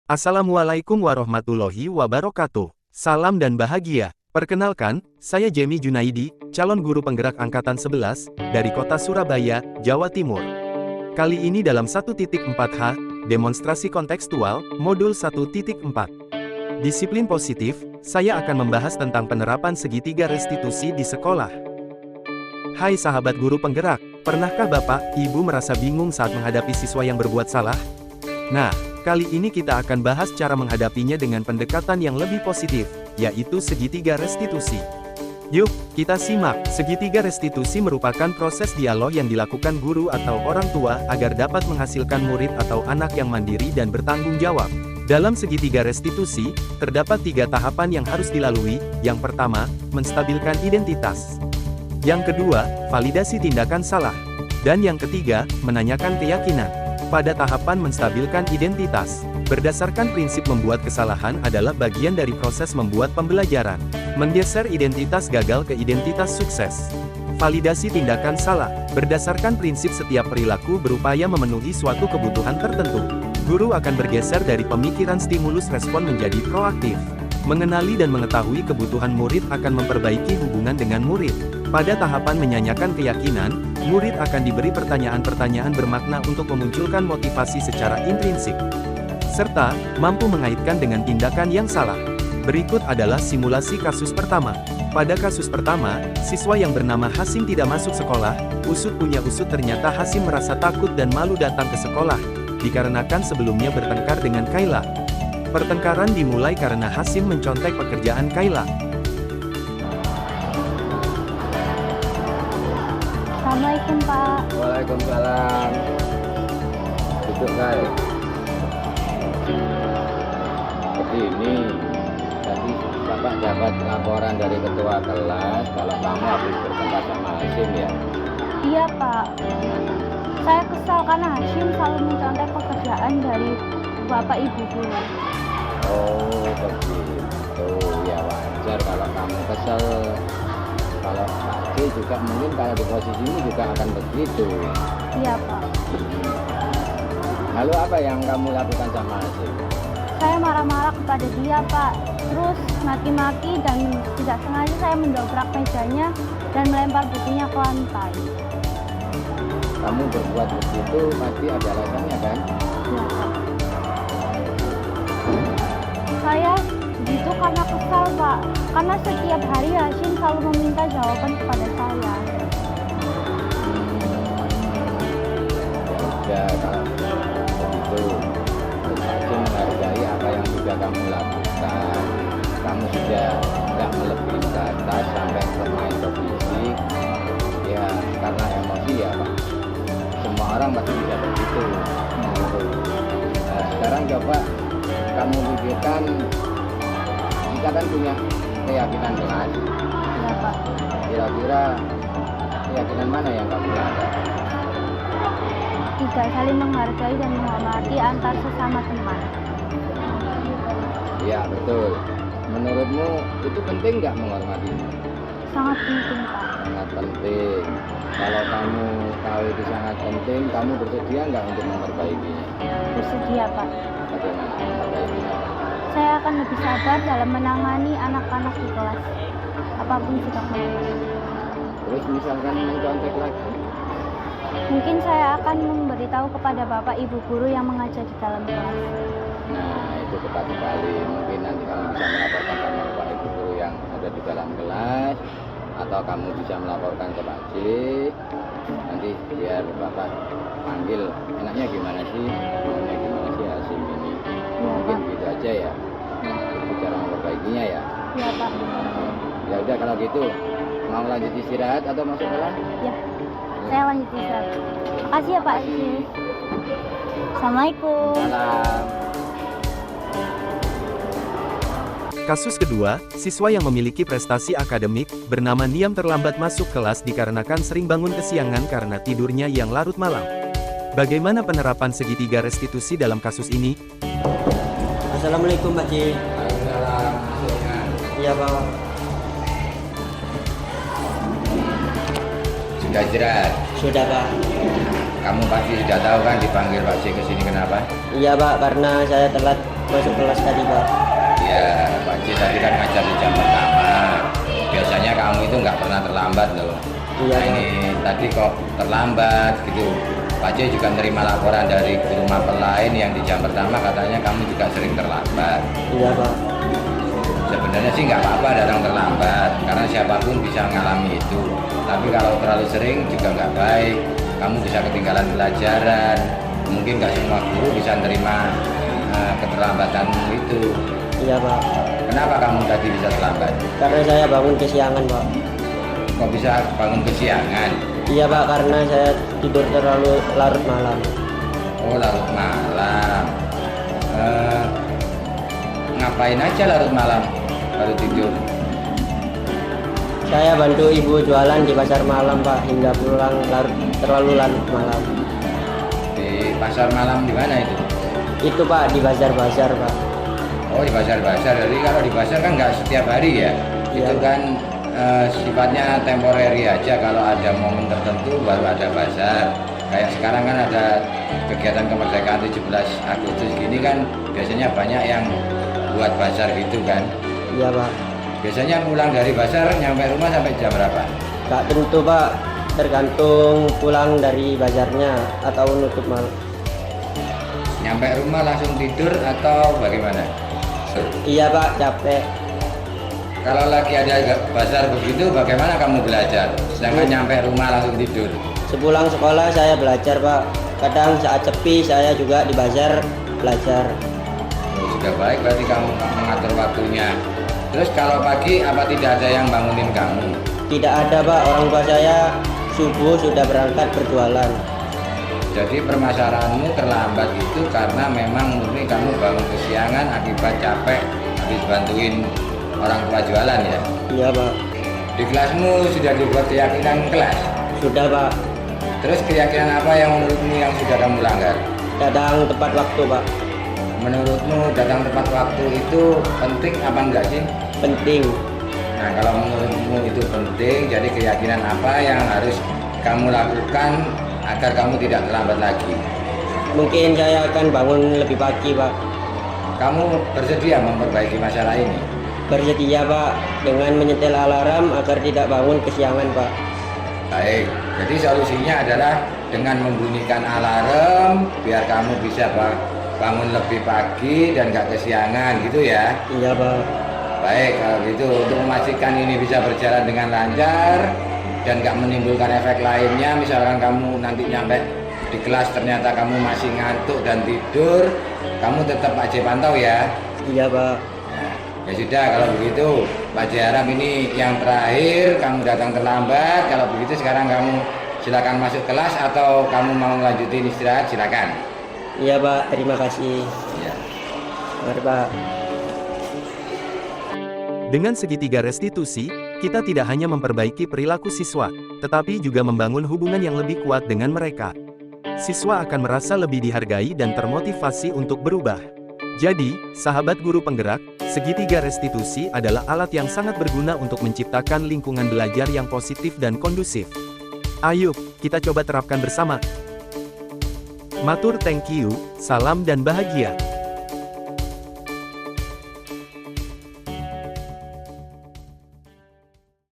Assalamualaikum warahmatullahi wabarakatuh. Salam dan bahagia. Perkenalkan, saya Jemi Junaidi, calon guru penggerak angkatan 11, dari kota Surabaya, Jawa Timur. Kali ini dalam 1.4H, demonstrasi kontekstual, modul 1.4. Disiplin positif, saya akan membahas tentang penerapan segitiga restitusi di sekolah. Hai sahabat guru penggerak, pernahkah Bapak, Ibu merasa bingung saat menghadapi siswa yang berbuat salah? Nah, kali ini kita akan bahas cara menghadapinya dengan pendekatan yang lebih positif, yaitu segitiga restitusi. Yuk, kita simak. Segitiga restitusi merupakan proses dialog yang dilakukan guru atau orang tua agar dapat menghasilkan murid atau anak yang mandiri dan bertanggung jawab. Dalam segitiga restitusi, terdapat 3 tahapan yang harus dilalui. Yang pertama, menstabilkan identitas. Yang kedua, validasi tindakan salah. Dan yang ketiga, menanyakan keyakinan. Pada tahapan menstabilkan identitas, berdasarkan prinsip membuat kesalahan adalah bagian dari proses membuat pembelajaran. Menggeser identitas gagal ke identitas sukses. Validasi tindakan salah, berdasarkan prinsip setiap perilaku berupaya memenuhi suatu kebutuhan tertentu. Guru akan bergeser dari pemikiran stimulus respon menjadi proaktif. Mengenali dan mengetahui kebutuhan murid akan memperbaiki hubungan dengan murid. Pada tahapan menyanyikan keyakinan, murid akan diberi pertanyaan-pertanyaan bermakna untuk memunculkan motivasi secara intrinsik, serta mampu mengaitkan dengan tindakan yang salah. Berikut adalah simulasi kasus pertama. Pada kasus pertama, siswa yang bernama Hasim tidak masuk sekolah. Usut punya usut, ternyata Hasim merasa takut dan malu datang ke sekolah, dikarenakan sebelumnya bertengkar dengan Kaila. Pertengkaran dimulai karena Hasim mencontek pekerjaan Kaila. Assalamualaikum Pak. Waalaikumsalam. Duduk guys. Begini, tadi Bapak dapat laporan dari ketua kelas kalau kamu habis bertengkar sama Hasim ya? Iya Pak. Saya kesal karena Hasim selalu mencontek pekerjaan dari Bapak Ibu guru. Oh begitu, ya wajar kalau kamu kesel. Kalau Pak C juga mungkin kalau di posisi ini juga akan begitu. Iya Pak. Lalu apa yang kamu lakukan sama Hasim? Saya marah-marah kepada dia Pak. Terus maki-maki dan tidak sengaja saya mendobrak mejanya dan melempar bukunya ke lantai. Kamu berbuat begitu pasti ada alasannya kan? Iya Pak. Saya begitu karena kesal Pak. Karena setiap hari Hasim selalu meminta jawaban kepada saya. Ya kalau begitu, Hasim menghargai apa yang sudah kamu lakukan. Kamu sudah tidak melebihi batas sampai bermain ke fisik. Ya karena emosi ya Pak. Semua orang pasti bisa begitu. Nah, sekarang coba kamu pikirkan, kita kan punya keyakinan kelas. Iya Pak. Kira-kira keyakinan mana yang kamu langgar? Tidak saling menghargai dan menghormati antar sesama teman. Ya betul. Menurutmu itu penting nggak menghormati? Sangat penting Pak. Sangat penting. Kalau kamu tahu itu sangat penting, kamu bersedia nggak untuk memperbaikinya? Bersedia Pak. Bagaimana memperbaikinya? Saya akan lebih sabar dalam menangani anak-anak di kelas, apapun sikap mereka. Terus misalkan mencontek lagi? Mungkin saya akan memberitahu kepada Bapak Ibu guru yang mengajar di dalam kelas. Nah itu tepat sekali. Mungkin nanti kamu bisa melaporkan sama Bapak Ibu guru yang ada di dalam kelas, atau kamu bisa melaporkan ke Pak C. Nanti biar Bapak panggil, enaknya gimana sih? Maunya gimana sih Hasim ini? Mungkin gitu aja ya. Itu cara memperbaikinya ya. Iya Pak. Ya udah kalau gitu, mau lanjut istirahat atau mau sekolah? Ya, saya lanjut istirahat. Makasih ya Pak. Assalamualaikum. Salam. Kasus kedua, siswa yang memiliki prestasi akademik, bernama Niam terlambat masuk kelas dikarenakan sering bangun kesiangan karena tidurnya yang larut malam. Bagaimana penerapan segitiga restitusi dalam kasus ini? Assalamualaikum Pak Ji. Waalaikumsalam. Iya Pak. Sudah istirahat? Sudah Pak. Kamu pasti sudah tahu kan dipanggil Pak C ke sini kenapa? Iya Pak, karena saya telat masuk kelas tadi Pak. Ya, Pak J tadi kan ngajar di jam pertama. Biasanya kamu itu nggak pernah terlambat loh. Iya, Nah Pak. ini tadi kok terlambat gitu. Pak J juga menerima laporan dari guru mapel lain yang di jam pertama katanya kamu juga sering terlambat. Iya Pak. Sebenarnya sih nggak apa-apa datang terlambat, karena siapapun bisa mengalami itu. Tapi kalau terlalu sering juga nggak baik. Kamu bisa ketinggalan pelajaran. Mungkin nggak semua guru bisa menerima keterlambatanmu itu. Iya Pak. Kenapa kamu tadi bisa terlambat? Karena saya bangun kesiangan Pak. Kok bisa bangun kesiangan? Iya Pak, karena saya tidur terlalu larut malam. Oh, larut malam. Ngapain aja larut malam baru tidur? Saya bantu ibu jualan di pasar malam Pak, hingga pulang terlalu larut malam. Di pasar malam di mana itu? Itu Pak, di bazar-bazar Pak. Oh, di pasar-pasar. Jadi kalau di pasar kan nggak setiap hari ya? Iya. Itu kan sifatnya temporary aja. Kalau ada momen tertentu baru ada pasar. Kayak sekarang kan ada kegiatan kemerdekaan 17 Agustus gini kan biasanya banyak yang buat pasar gitu kan. Iya Pak. Biasanya pulang dari pasar nyampe rumah sampai jam berapa? Gak tentu Pak, tergantung pulang dari bazarnya atau nutup malam. Nyampe rumah langsung tidur atau bagaimana? Iya Pak, capek. Kalau lagi ada pasar begitu bagaimana kamu belajar? Sedangkan nyampe rumah langsung tidur. Sepulang sekolah saya belajar Pak. Kadang saat sepi saya juga di bazar belajar. Oh, sudah baik berarti kamu mengatur waktunya. Terus kalau pagi apa tidak ada yang bangunin kamu? Tidak ada Pak, orang tua saya subuh sudah berangkat berjualan. Jadi permasalahanmu terlambat itu karena memang murni kamu bangun kesiangan akibat capek habis bantuin orang tua jualan ya? Iya Pak. Di kelasmu sudah dibuat keyakinan kelas? Sudah Pak. Terus keyakinan apa yang menurutmu yang sudah kamu langgar? Datang tepat waktu Pak. Menurutmu datang tepat waktu itu penting apa enggak sih? Penting. Nah kalau menurutmu itu penting, jadi keyakinan apa yang harus kamu lakukan agar kamu tidak terlambat lagi? Mungkin saya akan bangun lebih pagi Pak. Kamu bersedia memperbaiki masalah ini? Bersedia Pak, dengan menyetel alarm agar tidak bangun kesiangan Pak. Baik, jadi solusinya adalah dengan membunyikan alarm biar kamu bisa bangun lebih pagi dan gak kesiangan gitu ya. Iya Pak. Baik, kalau gitu untuk memastikan ini bisa berjalan dengan lancar dan gak menimbulkan efek lainnya, misalkan kamu nanti nyampe di kelas ternyata kamu masih ngantuk dan tidur, kamu tetap Pak J pantau ya. Iya Pak. Nah, ya sudah kalau begitu Pak J harap ini yang terakhir, kamu datang terlambat. Kalau begitu sekarang kamu silakan masuk kelas atau kamu mau lanjutin istirahat silakan. Iya Pak, terima kasih. Ya. Mari Pak. Dengan segitiga restitusi, kita tidak hanya memperbaiki perilaku siswa, tetapi juga membangun hubungan yang lebih kuat dengan mereka. Siswa akan merasa lebih dihargai dan termotivasi untuk berubah. Jadi, sahabat guru penggerak, segitiga restitusi adalah alat yang sangat berguna untuk menciptakan lingkungan belajar yang positif dan kondusif. Ayo, kita coba terapkan bersama. Matur thank you, salam dan bahagia.